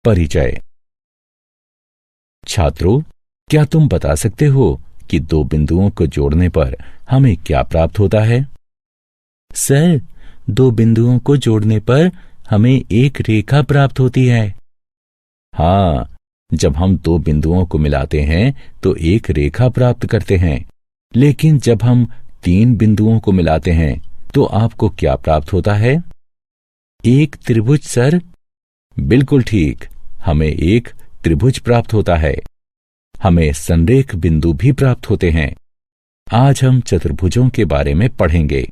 परिचय। छात्रों, क्या तुम बता सकते हो कि दो बिंदुओं को जोड़ने पर हमें क्या प्राप्त होता है? सर, दो बिंदुओं को जोड़ने पर हमें एक रेखा प्राप्त होती है। हाँ, जब हम दो बिंदुओं को मिलाते हैं तो एक रेखा प्राप्त करते हैं, लेकिन जब हम तीन बिंदुओं को मिलाते हैं तो आपको क्या प्राप्त होता है? एक त्रिभुज सर। बिल्कुल ठीक, हमें एक त्रिभुज प्राप्त होता है। हमें संरेख बिंदु भी प्राप्त होते हैं। आज हम चतुर्भुजों के बारे में पढ़ेंगे।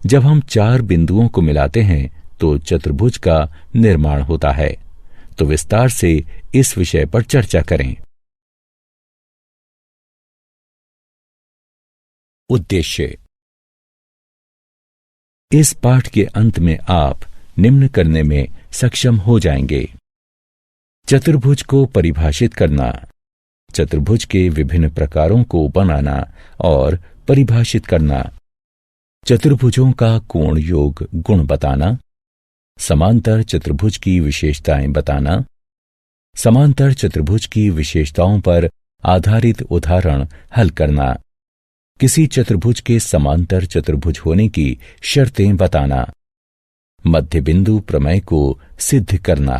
जब हम चार बिंदुओं को मिलाते हैं तो चतुर्भुज का निर्माण होता है। तो विस्तार से इस विषय पर चर्चा करें। उद्देश्य। इस पाठ के अंत में आप निम्न करने में सक्षम हो जाएंगे: चतुर्भुज को परिभाषित करना, चतुर्भुज के विभिन्न प्रकारों को बनाना और परिभाषित करना, चतुर्भुजों का कोण योग गुण बताना, समांतर चतुर्भुज की विशेषताएं बताना, समांतर चतुर्भुज की विशेषताओं पर आधारित उदाहरण हल करना, किसी चतुर्भुज के समांतर चतुर्भुज होने की शर्तें बताना, मध्य बिंदु प्रमेय को सिद्ध करना।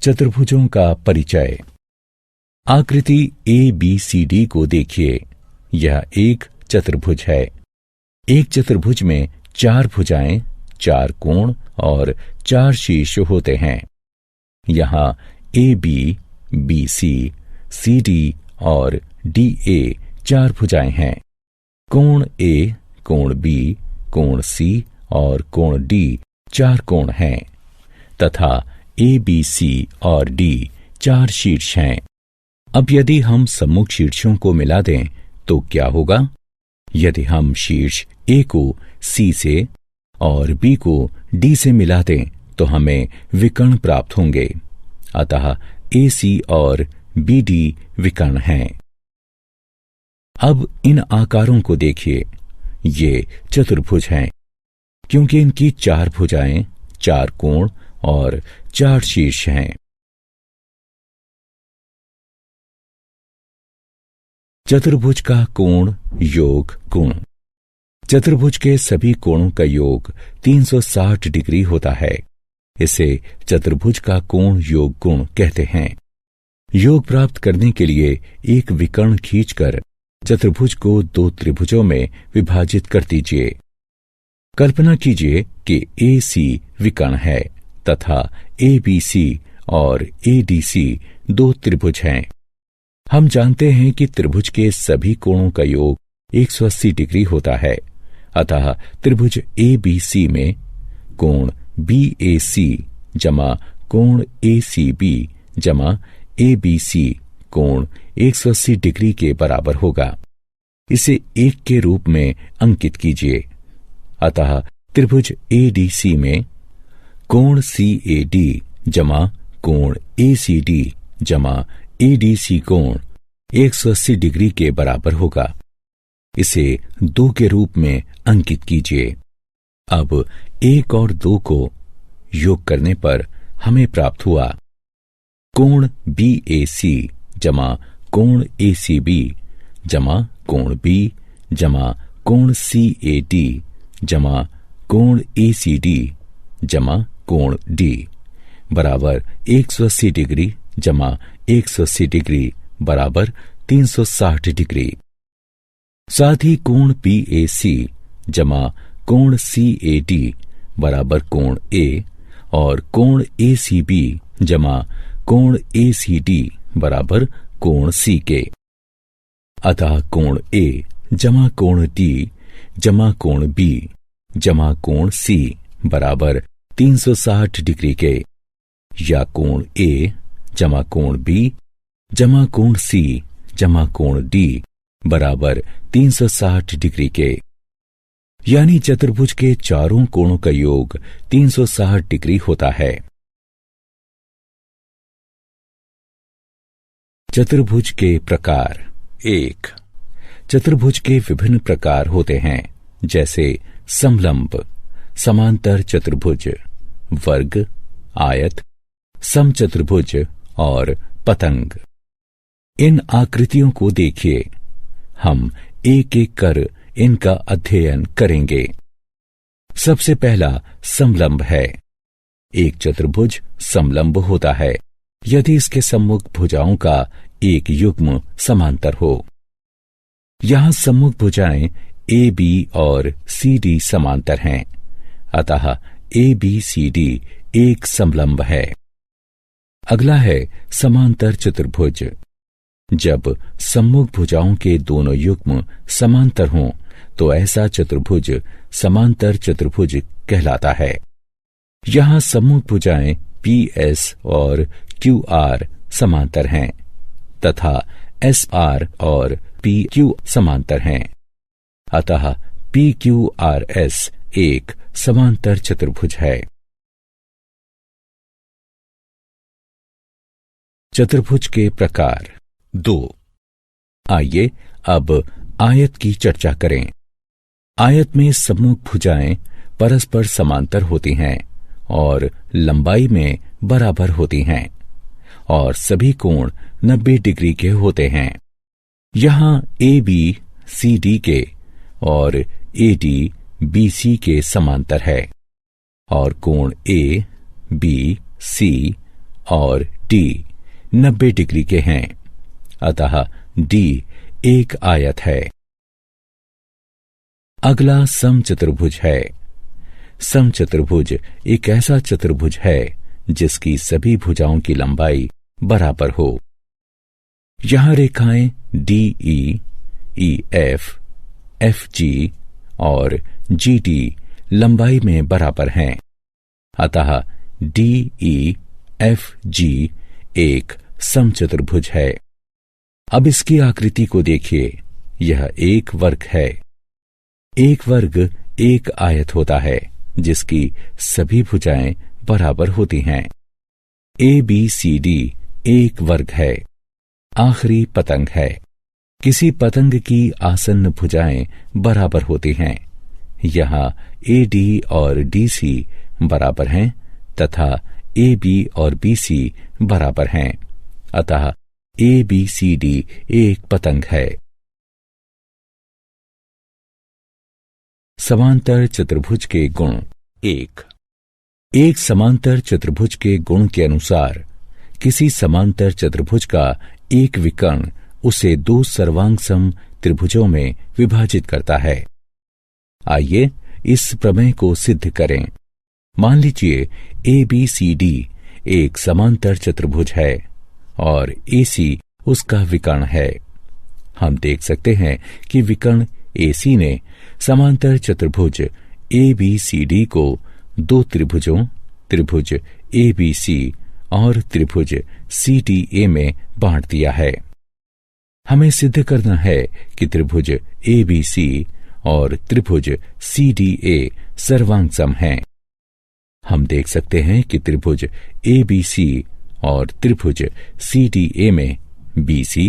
चतुर्भुजों का परिचय। आकृति ABCD को देखिए। यह एक चतुर्भुज है। एक चतुर्भुज में चार भुजाएं, चार कोण और चार शीर्ष होते हैं। यहाँ AB, BC, CD और DA चार भुजाएं हैं। कोण A, कोण B, कोण C और कोण D चार कोण हैं तथा ABC और D चार शीर्ष हैं। अब यदि हम सम्मुख शीर्षों को मिला दें तो क्या होगा? यदि हम शीर्ष A को C से और B को D से मिला दें तो हमें विकर्ण प्राप्त होंगे। अतः AC और BD विकर्ण हैं। अब इन आकारों को देखिए। ये चतुर्भुज हैं क्योंकि इनकी चार भुजाएं, चार कोण और चार शीर्ष हैं। चतुर्भुज का कोण योग गुण। चतुर्भुज के सभी कोणों का योग 360 डिग्री होता है। इसे चतुर्भुज का कोण योग गुण कहते हैं। योग प्राप्त करने के लिए एक विकर्ण खींचकर चतुर्भुज को दो त्रिभुजों में विभाजित कर दीजिए। कल्पना कीजिए कि AC विकर्ण है तथा ABC और ADC दो त्रिभुज हैं। हम जानते हैं कि त्रिभुज के सभी कोणों का योग 180 डिग्री होता है। अतः त्रिभुज ABC में कोण BAC जमा कोण ACB जमा ABC कोण 180 डिग्री के बराबर होगा। इसे एक के रूप में अंकित कीजिए। अतः त्रिभुज ADC में कोण CAD जमा कोण ACD जमा ADC कोण 180 डिग्री के बराबर होगा। इसे 2 के रूप में अंकित कीजिए। अब 1 और 2 को योग करने पर हमें प्राप्त हुआ कोण BAC जमा कोण ACB जमा कोण B जमा कोण CAD जमा कोण ACD जमा कोण D बराबर 180 डिग्री जमा 180 डिग्री बराबर 360 डिग्री। साथ ही कोण BAC जमा कोण CAD बराबर कोण A और कोण ACB जमा कोण ACD बराबर कोण C के। अतः कोण A जमा कोण D जमा कोण B जमा कोण C बराबर 360 डिग्री के, या कोण A जमा कोण B जमा कोण C जमा कोण D बराबर 360 डिग्री के। यानी चतुर्भुज के चारों कोणों का योग 360 डिग्री होता है। चतुर्भुज के प्रकार। 1. चतुर्भुज के विभिन्न प्रकार होते हैं, जैसे समलंब, समांतर चतुर्भुज, वर्ग, आयत, समचतुर्भुज और पतंग। इन आकृतियों को देखिए। हम एक एक कर इनका अध्ययन करेंगे। सबसे पहला समलंब है। एक चतुर्भुज समलंब होता है यदि इसके सम्मुख भुजाओं का एक युग्म समांतर हो। यहां सम्मुख भुजाएं ए बी और सी डी समांतर हैं, अतः ए बी सी डी एक समलंब है। अगला है समांतर चतुर्भुज। जब सम्मुख भुजाओं के दोनों युग्म समांतर हों तो ऐसा चतुर्भुज समांतर चतुर्भुज कहलाता है। यहां सम्मुख भुजाएं पी एस और क्यू आर समांतर हैं तथा एस आर और पी क्यू समांतर हैं, अतः पी क्यू आर एस एक समांतर चतुर्भुज है। चतुर्भुज के प्रकार 2। आइए अब आयत की चर्चा करें। आयत में सम्मुख भुजाएं परस्पर समांतर होती हैं और लंबाई में बराबर होती हैं और सभी कोण 90 डिग्री के होते हैं। यहां ए बी सी डी के और ए डी बी सी के समांतर है और कोण ए बी सी और डी 90 डिग्री के हैं, अतः डी एक आयत है। अगला समचतुर्भुज है। समचतुर्भुज एक ऐसा चतुर्भुज है जिसकी सभी भुजाओं की लंबाई बराबर हो। यहां रेखाएं D E F, F G और जी डी लंबाई में बराबर हैं, अतः डी ई एफ जी एक समचतुर्भुज है। अब इसकी आकृति को देखिए। यह एक वर्ग है। एक वर्ग एक आयत होता है जिसकी सभी भुजाएं बराबर होती हैं। ए बी सी डी एक वर्ग है। आखिरी पतंग है। किसी पतंग की आसन्न भुजाएं बराबर होती हैं। यहां ए डी और डी सी बराबर हैं तथा ए बी और बी सी बराबर हैं, अतः ए बी सी डी एक पतंग है। समांतर चतुर्भुज के गुण 1। एक समांतर चतुर्भुज के गुण के अनुसार किसी समांतर चतुर्भुज का एक विकर्ण उसे दो सर्वांगसम त्रिभुजों में विभाजित करता है। आइए इस प्रमेय को सिद्ध करें। मान लीजिए ए बी सी डी एक समांतर चतुर्भुज है और ए सी उसका विकर्ण है। हम देख सकते हैं कि विकर्ण ए सी ने समांतर चतुर्भुज ए बी सी डी को दो त्रिभुजों, त्रिभुज ए बी सी और त्रिभुज सी डी ए में बांट दिया है। हमें सिद्ध करना है कि त्रिभुज ए बी सी और त्रिभुज सी डी ए सर्वांगसम हैं। हम देख सकते हैं कि त्रिभुज ए बी सी और त्रिभुज सी डी ए में बी सी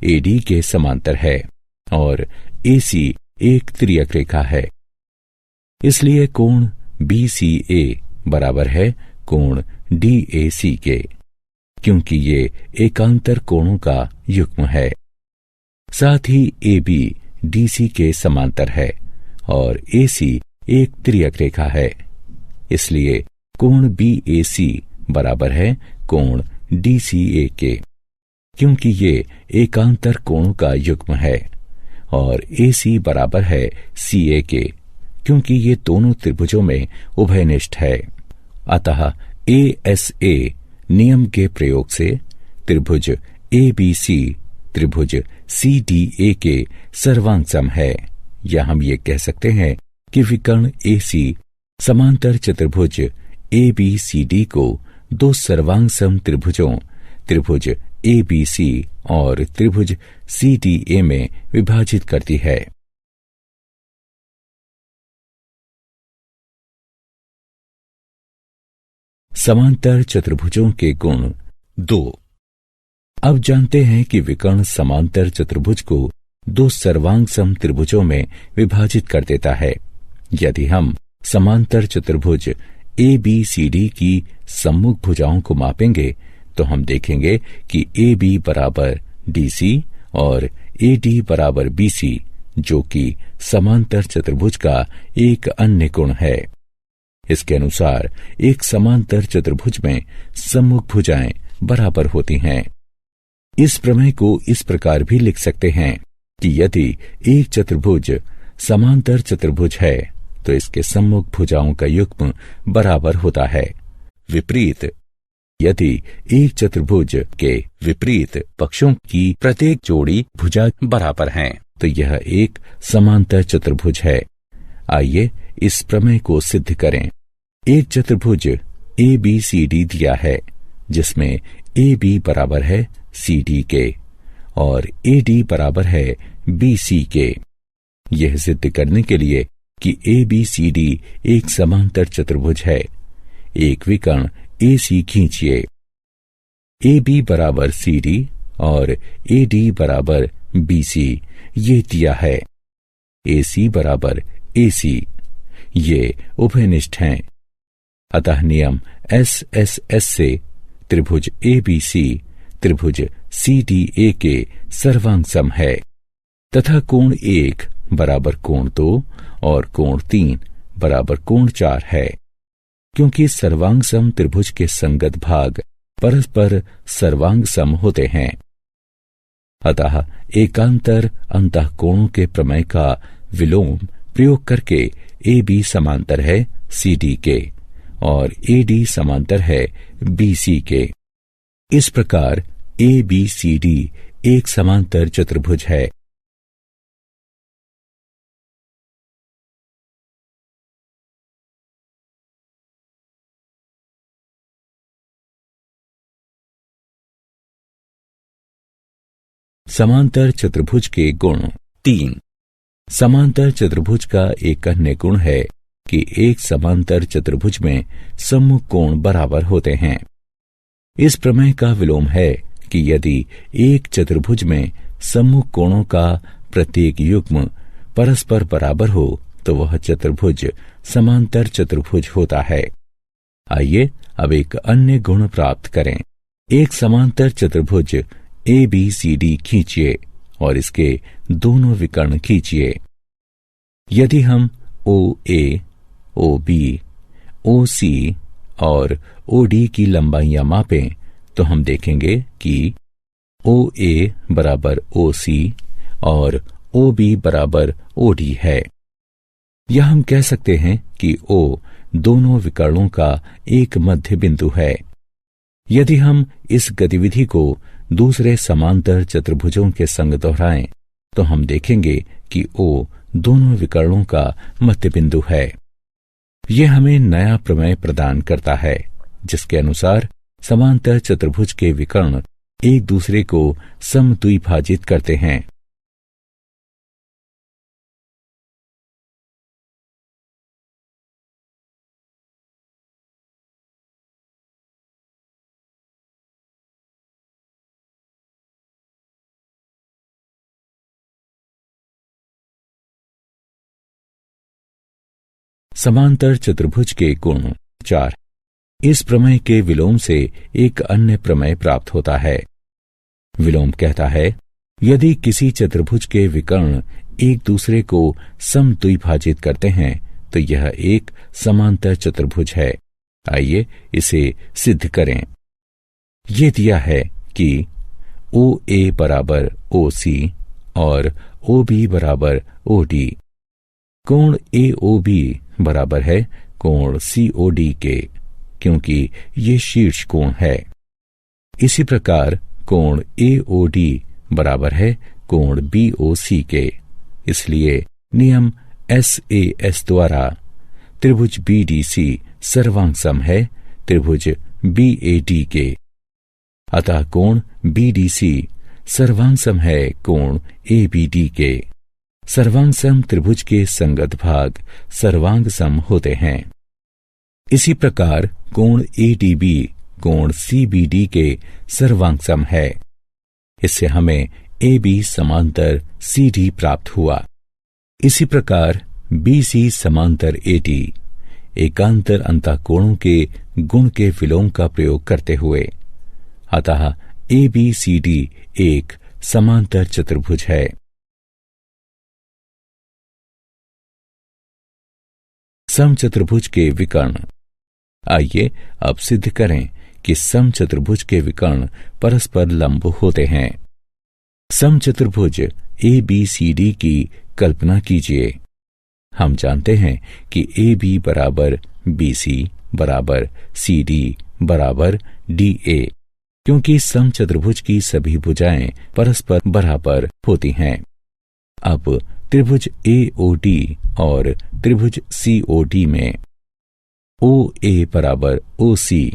ए डी के समांतर है और ए सी एक तिर्यक रेखा है। इसलिए कोण बी सी ए बराबर है कोण डी ए सी के, क्योंकि ये एकांतर कोणों का युग्म है। साथ ही ए बी डी सी के समांतर है और ए सी एक तिर्यक रेखा है। इसलिए कोण बी ए सी बराबर है कोण डी सी ए के, क्योंकि ये एकांतर कोणों का युग्म है और ए सी बराबर है सी ए के, क्योंकि ये दोनों त्रिभुजों में उभयनिष्ठ है। अतः ए एस ए नियम के प्रयोग से त्रिभुज ए बी सी त्रिभुज सी डी ए के सर्वांगसम है, या हम ये कह सकते हैं कि विकर्ण ए सी समांतर चतुर्भुज ए बी सी डी को दो सर्वांगसम त्रिभुजों, त्रिभुज ए बी सी और त्रिभुज सी डी ए में विभाजित करती है। समांतर चतुर्भुजों के गुण 2। अब जानते हैं कि विकर्ण समांतर चतुर्भुज को दो सर्वांगसम त्रिभुजों में विभाजित कर देता है। यदि हम समांतर चतुर्भुज ABCD की सम्मुख भुजाओं को मापेंगे तो हम देखेंगे कि AB बराबर DC और AD बराबर BC, जो कि समांतर चतुर्भुज का एक अन्य गुण है। इसके अनुसार एक समांतर चतुर्भुज में सम्मुख भुजाएं बराबर होती हैं। इस प्रमेय को इस प्रकार भी लिख सकते हैं कि यदि एक चतुर्भुज समांतर चतुर्भुज है तो इसके सम्मुख भुजाओं का युग्म बराबर होता है। विपरीत, यदि एक चतुर्भुज के विपरीत पक्षों की प्रत्येक जोड़ी भुजा बराबर हैं तो यह एक समांतर चतुर्भुज है। आइए इस प्रमेय को सिद्ध करें। एक चतुर्भुज ABCD दिया है जिसमें AB बराबर है CD के और AD बराबर है BC के। यह सिद्ध करने के लिए कि ABCD एक समांतर चतुर्भुज है, एक विकर्ण AC खींचिए। AB बराबर CD और AD बराबर BC ये दिया है। AC बराबर AC ये उभयनिष्ठ हैं। अतः नियम SSS से त्रिभुज ABC त्रिभुज CDA के सर्वांग सम है तथा कोण 1 बराबर कोण 2 और कोण 3 बराबर कोण 4 है। क्योंकि सर्वांग सम त्रिभुज के संगत भाग परस्पर सर्वांग सम होते हैं, अतः एकांतर अंतःकोणों के प्रमेय का विलोम प्रयोग करके AB समांतर है CD के और AD समांतर है BC के। इस प्रकार ABCD एक समांतर चतुर्भुज है। समांतर चतुर्भुज के गुण 3। समांतर चतुर्भुज का एक अन्य गुण है कि एक समांतर चतुर्भुज में सम्मुख कोण बराबर होते हैं। इस प्रमेय का विलोम है कि यदि एक चतुर्भुज में सम्मुख कोणों का प्रत्येक युग्म परस्पर बराबर हो तो वह चतुर्भुज समांतर चतुर्भुज होता है। आइए अब एक अन्य गुण प्राप्त करें। एक समांतर चतुर्भुज ABCD खींचिए और इसके दोनों विकर्ण खींचिए। यदि हम OA, OB, OC और OD की लंबाइयां मापें तो हम देखेंगे कि OA बराबर OC और OB बराबर OD है। या हम कह सकते हैं कि O दोनों विकर्णों का एक मध्य बिंदु है। यदि हम इस गतिविधि को दूसरे समांतर चतुर्भुजों के संग दोहराएं तो हम देखेंगे कि O दोनों विकर्णों का मध्य बिंदु है। यह हमें नया प्रमेय प्रदान करता है जिसके अनुसार समांतर चतुर्भुज के विकर्ण एक दूसरे को समद्विभाजित करते हैं। समांतर चतुर्भुज के गुण 4। इस प्रमेय के विलोम से एक अन्य प्रमेय प्राप्त होता है। विलोम कहता है, यदि किसी चतुर्भुज के विकर्ण एक दूसरे को समद्विभाजित करते हैं तो यह एक समांतर चतुर्भुज है। आइए इसे सिद्ध करें। ये दिया है कि OA बराबर OC और OB बराबर OD। कोण AOB बराबर है कोण COD के, क्योंकि ये शीर्ष कोण है। इसी प्रकार कोण AOD बराबर है कोण BOC के। इसलिए नियम SAS द्वारा त्रिभुज BDC सर्वांग सम है त्रिभुज BAD के। अतः कोण BDC सर्वांग सम है कोण ABD के। सर्वांग सम त्रिभुज के संगत भाग सर्वांग सम होते हैं। इसी प्रकार कोण ADB कोण CBD के सर्वांग सम है। इससे हमें AB समांतर CD प्राप्त हुआ। इसी प्रकार BC समांतर AD, एकांतर अंतःकोणों के गुण के विलोम का प्रयोग करते हुए। अतः ABCD एक समांतर चतुर्भुज है। समचतुर्भुज के विकर्ण। आइए अब सिद्ध करें कि समचतुर्भुज के विकर्ण परस्पर लंब होते हैं। समचतुर्भुज ABCD की कल्पना कीजिए। हम जानते हैं कि AB बराबर BC बराबर CD बराबर DA, क्योंकि समचतुर्भुज की सभी भुजाएं परस्पर बराबर होती हैं। अब त्रिभुज AOD और त्रिभुज COD में OA बराबर OC,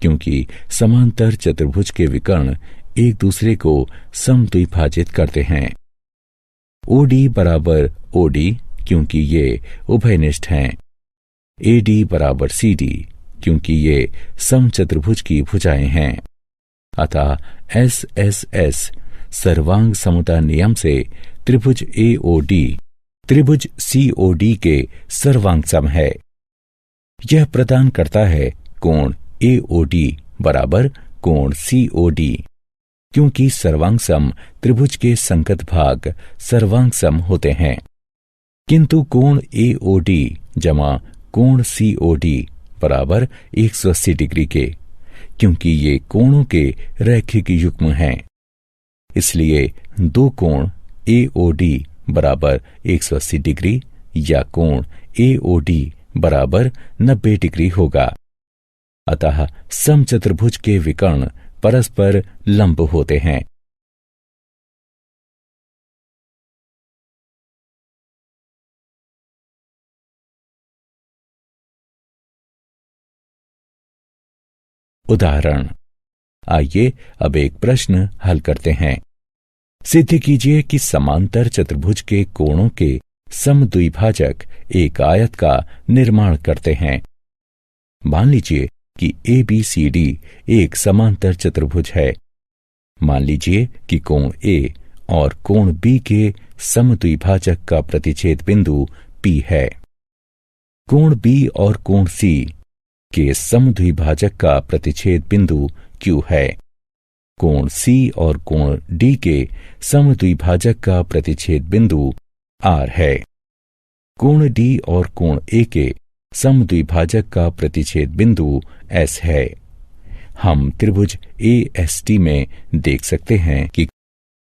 क्योंकि समांतर चतुर्भुज के विकर्ण एक दूसरे को समद्विभाजित करते हैं। OD बराबर OD, क्योंकि ये उभयनिष्ठ हैं। AD बराबर CD, क्योंकि ये समचतुर्भुज की भुजाएं हैं। अतः SSS सर्वांग समता नियम से त्रिभुज AOD त्रिभुज COD के सर्वांग सम है। यह प्रदान करता है कोण AOD बराबर कोण COD, क्योंकि सर्वांग सम त्रिभुज के संगत भाग सर्वांग सम होते हैं। किंतु कोण AOD जमा कोण COD बराबर 180 डिग्री के, क्योंकि ये कोणों के रैखिक युग्म हैं। इसलिए दो कोण AOD बराबर 180 डिग्री या कोण AOD बराबर 90 डिग्री होगा। अतः समचतुर्भुज के विकर्ण परस्पर लंब होते हैं। उदाहरण। आइए अब एक प्रश्न हल करते हैं। सिद्ध कीजिए कि समांतर चतुर्भुज के कोणों के समद्विभाजक एक आयत का निर्माण करते हैं। मान लीजिए कि ABCD एक समांतर चतुर्भुज है। मान लीजिए कि कोण A और कोण B के समद्विभाजक का प्रतिच्छेद बिंदु P है। कोण B और कोण C के समद्विभाजक का प्रतिच्छेद बिंदु Q है। कोण C और कोण D के समद्विभाजक का प्रतिच्छेद बिंदु R है। कोण D और कोण A के समद्विभाजक का प्रतिच्छेद बिंदु S है। हम त्रिभुज AST में देख सकते हैं कि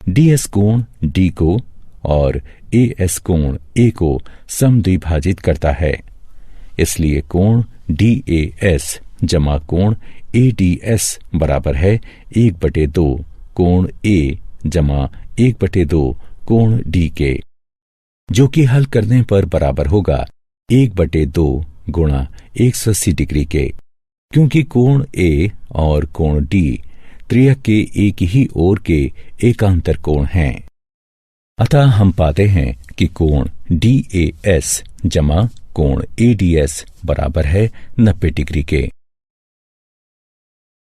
DS कोण D को और AS कोण A को समद्विभाजित करता है। इसलिए कोण DAS जमा कोण ADS बराबर है 1/2 कोण A जमा 1/2 कोण D के, जो कि हल करने पर बराबर होगा 1/2 गुणा 180 डिग्री के, क्योंकि कोण A और कोण D त्रियक के एक ही ओर के एकांतर कोण हैं। अतः हम पाते हैं कि कोण DAS जमा कोण ADS बराबर है 90 डिग्री के।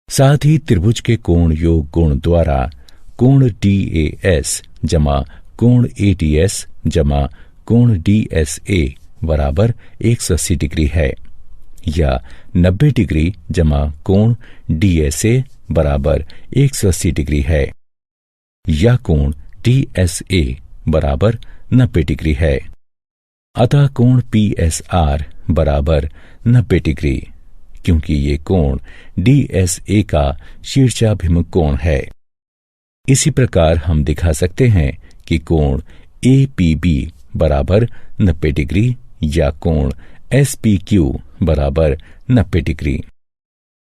साथ ही त्रिभुज के कोण योग गुण द्वारा कोण DAS जमा कोण ADS जमा कोण DSA बराबर 180 डिग्री है, या 90 डिग्री जमा कोण DSA बराबर 180 डिग्री है, या कोण DSA बराबर 90 डिग्री है। अतः कोण PSR बराबर 90 डिग्री, क्योंकि ये कोण DSA का शीर्षाभिमुख कोण है। इसी प्रकार हम दिखा सकते हैं कि कोण APB बराबर 90 डिग्री या कोण SPQ बराबर 90 डिग्री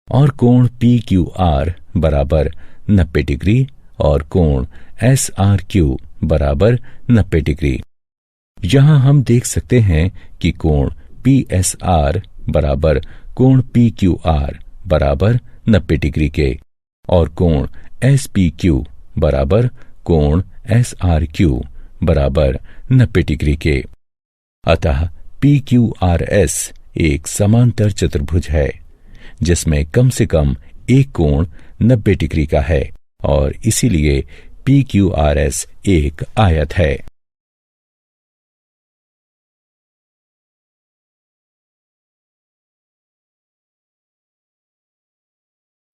और कोण PQR बराबर 90 डिग्री और कोण SRQ बराबर 90 डिग्री। यहाँ हम देख सकते हैं कि कोण PSR बराबर कोण PQR बराबर 90 डिग्री के और कोण SPQ बराबर कोण SRQ बराबर 90 डिग्री के। अतः PQRS एक समांतर चतुर्भुज है जिसमें कम से कम एक कोण 90 डिग्री का है और इसीलिए PQRS एक आयत है।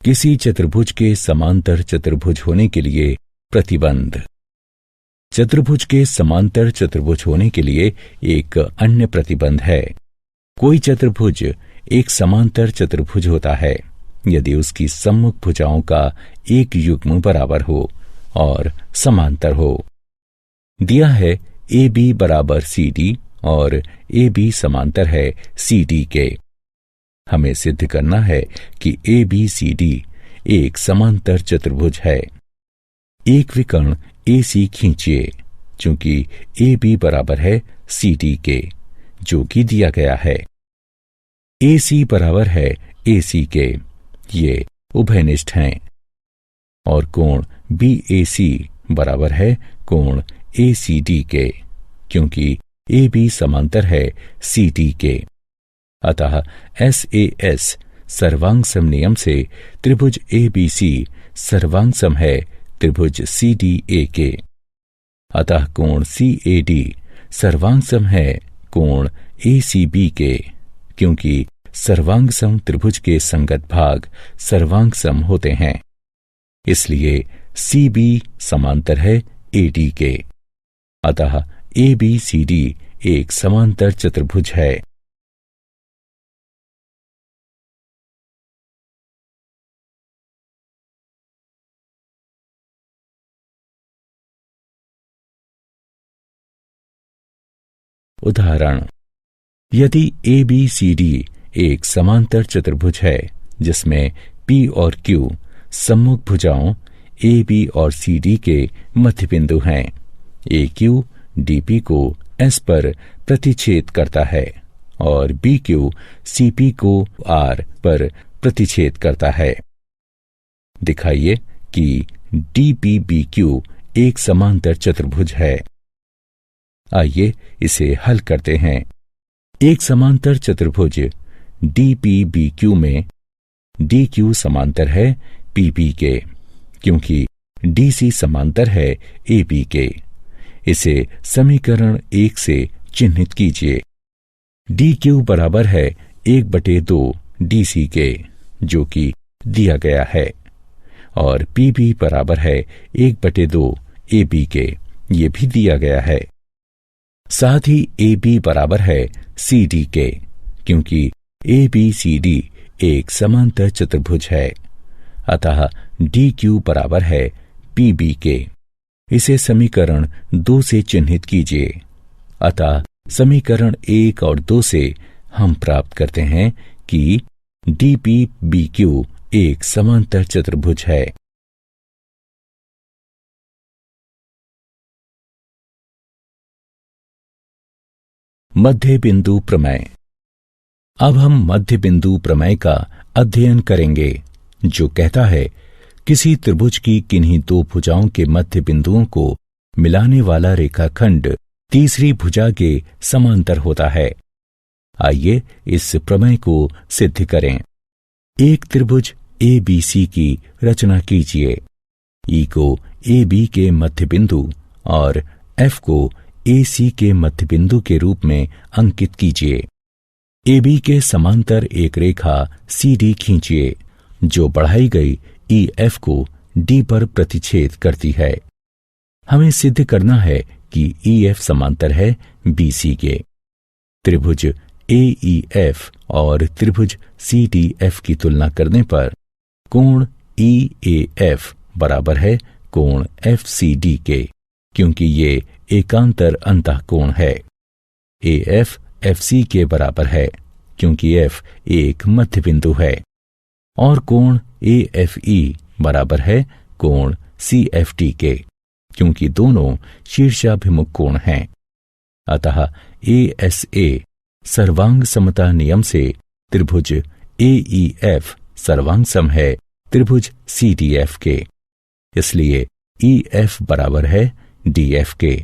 किसी चतुर्भुज के समांतर चतुर्भुज होने के लिए प्रतिबंध। चतुर्भुज के समांतर चतुर्भुज होने के लिए एक अन्य प्रतिबंध है। कोई चतुर्भुज एक समांतर चतुर्भुज होता है यदि उसकी सम्मुख भुजाओं का एक युग्म बराबर हो और समांतर हो। दिया है ए बी बराबर सी डी और ए बी समांतर है सी डी के। हमें सिद्ध करना है कि ए बी सी डी एक समांतर चतुर्भुज है। एक विकर्ण ए सी खींचिए, चूंकि ए बी बराबर है सी डी के, जो कि दिया गया है। ए सी बराबर है ए सी के, ये उभयनिष्ठ हैं। और कोण बी ए सी बराबर है कोण ए सी डी के, क्योंकि ए बी समांतर है सी डी के। अतः एस ए एस सर्वांग नियम से त्रिभुज ए बी सी सर्वांग सम है त्रिभुज सी डी ए के। अतः कोण सी ए डी सर्वांग सम है कोण ए सी बी के, क्योंकि सर्वांग सम त्रिभुज के संगत भाग सर्वांग सम होते हैं। इसलिए सी बी समांतर है ए डी के। अतः ए बी सी डी एक समांतर चतुर्भुज है। उदाहरण, यदि ए बी सी डी एक समांतर चतुर्भुज है जिसमें पी और क्यू सम्मुख भुजाओं ए बी और सी डी के मध्य बिंदु हैं। ए क्यू डी पी को एस पर प्रतिच्छेद करता है और बी क्यू सी पी को आर पर प्रतिच्छेद करता है। दिखाइए कि डी पी बी क्यू एक समांतर चतुर्भुज है। आइए इसे हल करते हैं। एक समांतर चतुर्भुज डी पी बी क्यू में डी क्यू समांतर है पी बी के, क्योंकि डी सी समांतर है ए बी के। इसे समीकरण 1 से चिन्हित कीजिए। डी क्यू बराबर है 1/2 डी सी के, जो कि दिया गया है, और पी बी बराबर है 1/2 ए बी के, ये भी दिया गया है। साथ ही ए बी बराबर है सी डी के, क्योंकि ए बी सी डी एक समांतर चतुर्भुज है। अतः डी क्यू बराबर है पी बी के। इसे समीकरण 2 से चिन्हित कीजिए। अतः समीकरण 1 और 2 से हम प्राप्त करते हैं कि डी पी बी क्यू एक समांतर चतुर्भुज है। मध्य बिंदु प्रमेय। अब हम मध्य बिंदु प्रमेय का अध्ययन करेंगे, जो कहता है किसी त्रिभुज की किन्हीं दो भुजाओं के मध्य बिंदुओं को मिलाने वाला रेखाखंड तीसरी भुजा के समांतर होता है। आइए इस प्रमेय को सिद्ध करें। एक त्रिभुज ए बी सी की रचना कीजिए। ई को ए बी के मध्य बिंदु और एफ को ए सी के मध्य बिंदु के रूप में अंकित कीजिए। ए बी के समांतर एक रेखा सी डी खींचिए, जो बढ़ाई गई ई एफ को डी पर प्रतिच्छेद करती है। हमें सिद्ध करना है कि ई एफ समांतर है बी सी के। त्रिभुज ए ई एफ और त्रिभुज सी डी एफ की तुलना करने पर कोण ई ए एफ बराबर है कोण एफ सी डी के, क्योंकि ये एकांतर अंतःकोण है। ए एफ एफ सी के बराबर है, क्योंकि एफ एक मध्य बिंदु है। और कोण ए एफ ई बराबर है कोण सी एफ टी के, क्योंकि दोनों शीर्षाभिमुख कोण हैं। अतः ए एस ए सर्वांग समता नियम से त्रिभुज ए ई एफ सर्वांग सम है त्रिभुज सी डी एफ के। इसलिए ई एफ बराबर है डी एफ के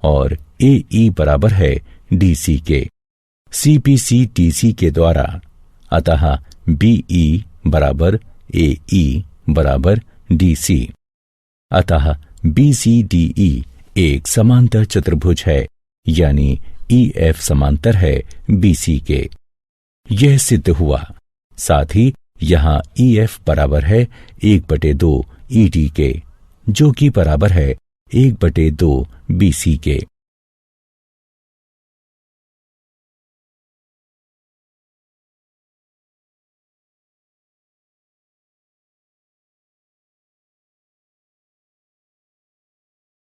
और ए ई बराबर है डी सी के। C P C D C के द्वारा अतः बी ई बराबर ए ई बराबर डी सी। अतः बी सी डी ई एक समांतर चतुर्भुज है, यानी ई एफ समांतर है बी सी के। यह सिद्ध हुआ। साथ ही यहाँ EF बराबर है 1/2 ED के, जो कि बराबर है 1/2 BC के।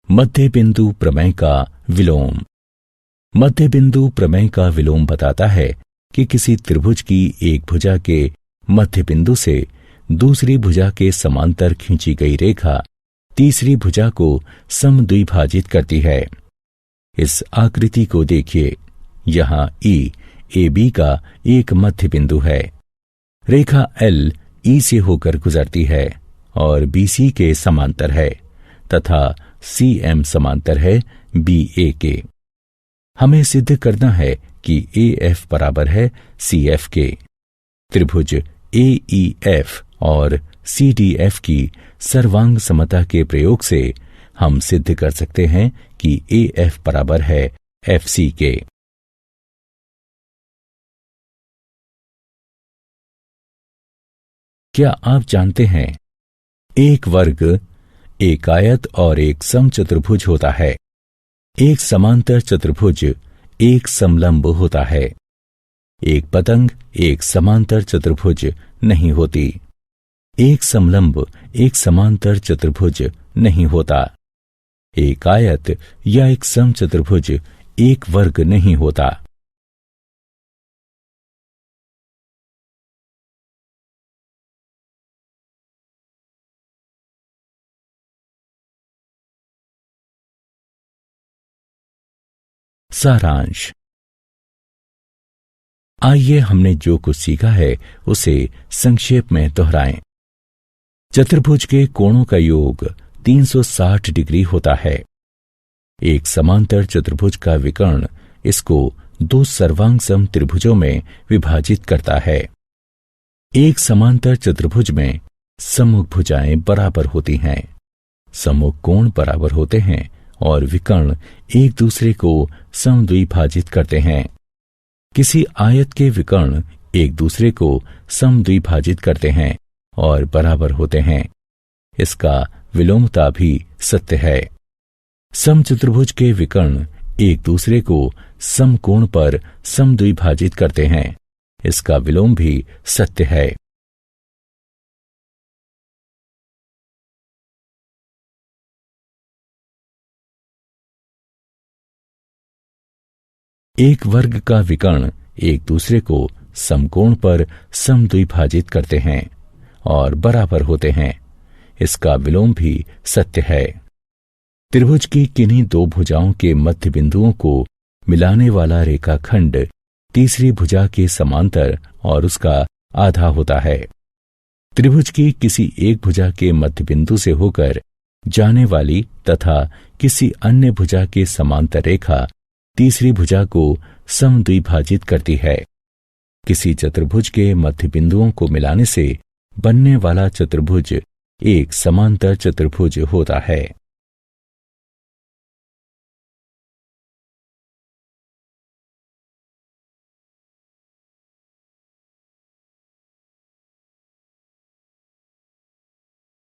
मध्य बिंदु प्रमेय का विलोम। मध्य बिंदु प्रमेय का विलोम बताता है कि किसी त्रिभुज की एक भुजा के मध्य बिंदु से दूसरी भुजा के समांतर खींची गई रेखा तीसरी भुजा को समद्विभाजित करती है। इस आकृति को देखिए, यहाँ E AB का एक मध्य बिंदु है। रेखा L E से होकर गुजरती है और BC के समांतर है तथा CM समांतर है BA के। हमें सिद्ध करना है कि AF बराबर है CF के। त्रिभुज AEF और CDF की सर्वांग समता के प्रयोग से हम सिद्ध कर सकते हैं कि AF बराबर है FC के। क्या आप जानते हैं, एक वर्ग, एक आयत और एक समचतुर्भुज होता है। एक समांतर चतुर्भुज एक समलंब होता है। एक पतंग एक समांतर चतुर्भुज नहीं होती। एक समलंब एक समांतर चतुर्भुज नहीं होता। एक आयत या एक समचतुर्भुज एक वर्ग नहीं होता। सारांश। आइए हमने जो कुछ सीखा है उसे संक्षेप में दोहराएं। चतुर्भुज के कोणों का योग 360 डिग्री होता है। एक समांतर चतुर्भुज का विकर्ण इसको दो सर्वांग सम त्रिभुजों में विभाजित करता है। एक समांतर चतुर्भुज में सम्मुख भुजाएं बराबर होती हैं, सम्मुख कोण बराबर होते हैं और विकर्ण एक दूसरे को समद्विभाजित करते हैं। किसी आयत के विकर्ण एक दूसरे को समद्विभाजित करते हैं और बराबर होते हैं। इसका विलोमता भी सत्य है। समचतुर्भुज के विकर्ण एक दूसरे को समकोण पर समद्विभाजित करते हैं। इसका विलोम भी सत्य है। एक वर्ग का विकर्ण एक दूसरे को समकोण पर समद्विभाजित करते हैं और बराबर होते हैं। इसका विलोम भी सत्य है। त्रिभुज की किन्हीं दो भुजाओं के मध्य बिंदुओं को मिलाने वाला रेखाखंड तीसरी भुजा के समांतर और उसका आधा होता है। त्रिभुज की किसी एक भुजा के मध्य बिंदु से होकर जाने वाली तथा किसी अन्य भुजा के समांतर रेखा तीसरी भुजा को समद्विभाजित करती है। किसी चतुर्भुज के मध्य बिंदुओं को मिलाने से बनने वाला चतुर्भुज एक समांतर चतुर्भुज होता है।